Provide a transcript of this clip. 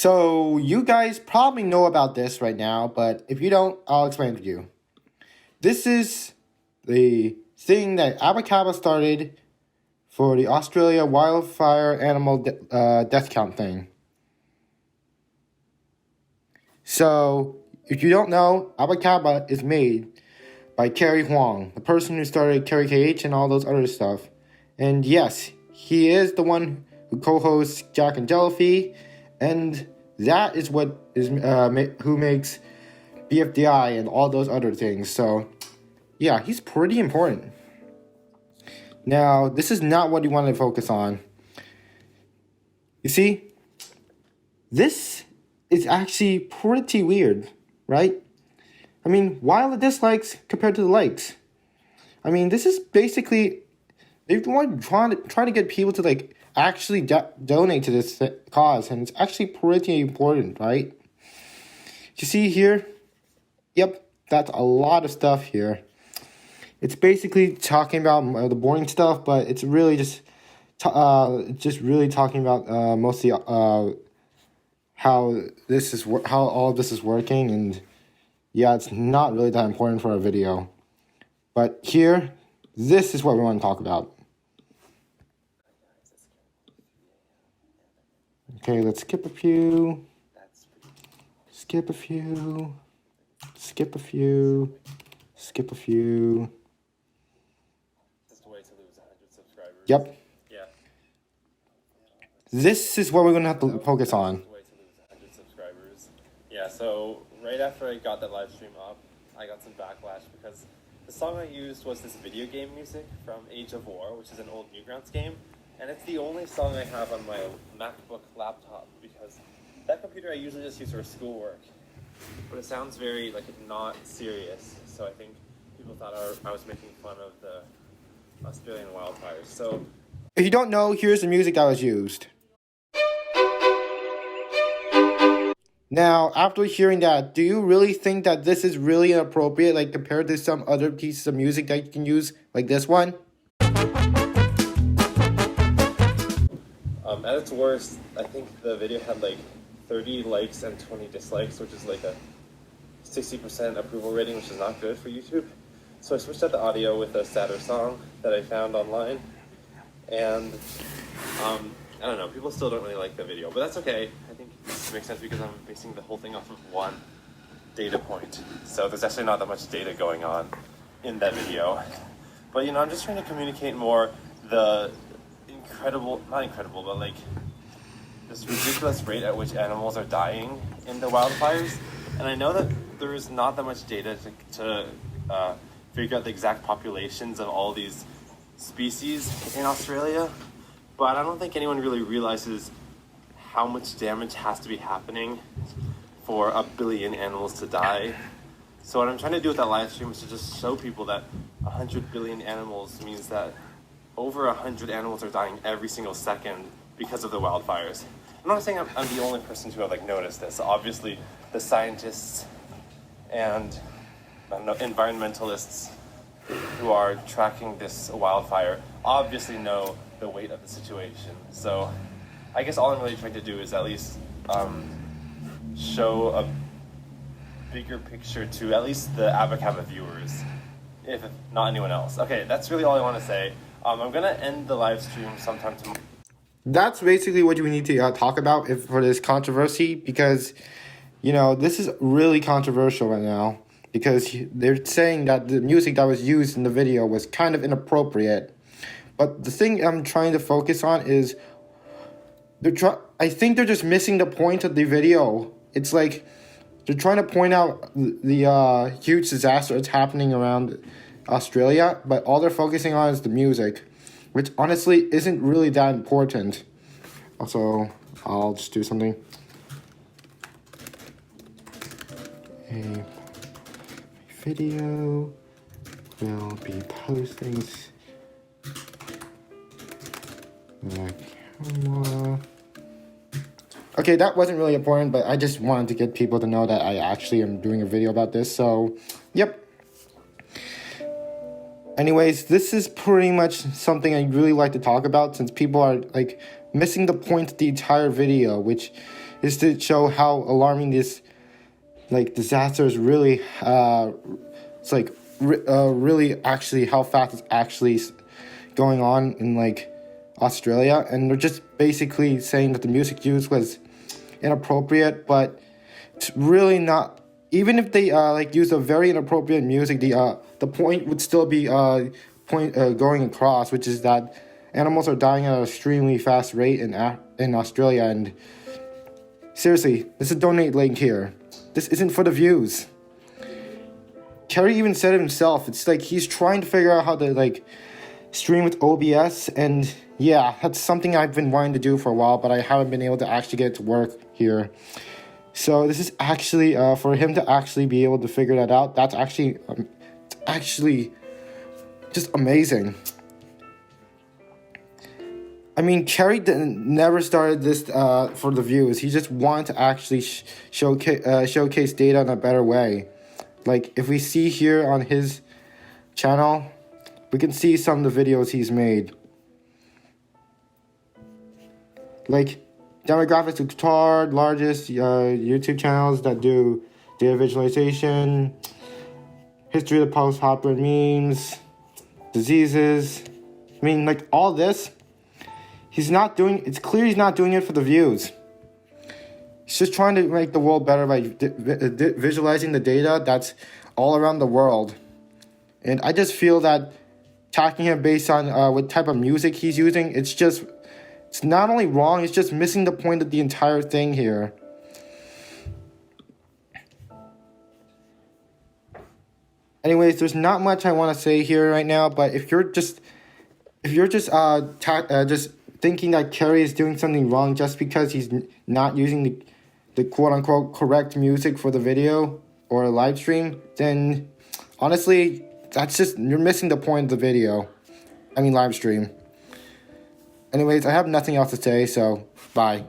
So you guys probably know about this right now, but if you don't, I'll explain it to you. This is the thing that ABACABA started for the Australia Wildfire animal death count thing. So, if you don't know, ABACABA is made by Cary, the person who started Cary KH and all those other stuff. And yes, he is the one who co-hosts Jack and Jellyfy, and that is what is who makes BFDI and all those other things. So, yeah, he's pretty important. Now, this is not what you want to focus on. You see, this is actually pretty weird, right? I mean, why the dislikes compared to the likes? I mean, this is basically, they want try to get people to like actually donate to this cause, and it's actually pretty important, right? You see here? Yep, that's a lot of stuff here. It's basically talking about the boring stuff, but it's really just really talking about mostly how all of this is working, and yeah, it's not really that important for a video. But here, this is what we want to talk about. Okay, let's skip a few. Skip a few. Skip a few. Skip a few. Just a way to lose 100 subscribers. Yep. Yeah. This is what we're going to have to focus on. Just a way to lose 100 subscribers. Yeah, so right after I got that live stream up, I got some backlash because the song I used was this video game music from Age of War, which is an old Newgrounds game. And it's the only song I have on my MacBook laptop because that computer I usually just use for schoolwork. But it sounds very, like, not serious. So I think people thought I was making fun of the Australian wildfires. So if you don't know, here's the music that was used. Now, after hearing that, do you really think that this is really inappropriate, like compared to some other pieces of music that you can use, like this one? At its worst, I think the video had like 30 likes and 20 dislikes, which is like a 60% approval rating, which is not good for YouTube. So I switched out the audio with a sadder song that I found online. And I don't know, people still don't really like the video, but that's okay. I think this makes sense because I'm basing the whole thing off of one data point. So there's actually not that much data going on in that video. But I'm just trying to communicate more the not incredible, but like this ridiculous rate at which animals are dying in the wildfires. And I know that there is not that much data to figure out the exact populations of all these species in Australia, but I don't think anyone really realizes how much damage has to be happening for 1 billion animals to die. So what I'm trying to do with that live stream is to just show people that 100 billion animals means that over 100 animals are dying every single second because of the wildfires. I'm not saying I'm the only person to have noticed this. Obviously, the scientists and environmentalists who are tracking this wildfire obviously know the weight of the situation. So I guess all I'm really trying to do is at least show a bigger picture to at least the ABACABA viewers, if not anyone else. Okay, that's really all I want to say. I'm going to end the live stream sometime tomorrow. That's basically what we need to talk about for this controversy, because, this is really controversial right now, because they're saying that the music that was used in the video was kind of inappropriate. But the thing I'm trying to focus on is, I think they're just missing the point of the video. It's like, they're trying to point out the huge disaster that's happening around Australia, but all they're focusing on is the music, which honestly isn't really that important. Also, I'll just do something. A video will be posting the camera. Okay, that wasn't really important, but I just wanted to get people to know that I actually am doing a video about this, so, yep. Anyways, this is pretty much something I'd really like to talk about, since people are, missing the point of the entire video, which is to show how alarming this like disaster is really. It's like really actually how fast it's actually going on in like Australia, and they're just basically saying that the music used was inappropriate, but it's really not. Even if they like use a very inappropriate music, the point would still be going across, which is that animals are dying at an extremely fast rate in Australia. And seriously, there's a donate link here. This isn't for the views. Cary even said it himself. It's like he's trying to figure out how to like stream with OBS, and yeah, that's something I've been wanting to do for a while, but I haven't been able to actually get it to work here. So this is actually for him to actually be able to figure that out. That's actually it's actually just amazing. I mean, Cary never started this for the views. He just wanted to actually showcase data in a better way. Like, if we see here on his channel, we can see some of the videos he's made. Like, demographics of Qatar, largest YouTube channels that do data visualization, history of the post-popular memes, diseases. I mean, like, all this, it's clear he's not doing it for the views. He's just trying to make the world better by visualizing the data that's all around the world. And I just feel that attacking him based on what type of music he's using, it's not only wrong, it's just missing the point of the entire thing here. Anyways, there's not much I want to say here right now, but if you're just thinking that Cary is doing something wrong just because he's not using the quote-unquote correct music for the video or a live stream, then honestly, you're missing the point of the video. I mean, live stream. Anyways, I have nothing else to say, so bye.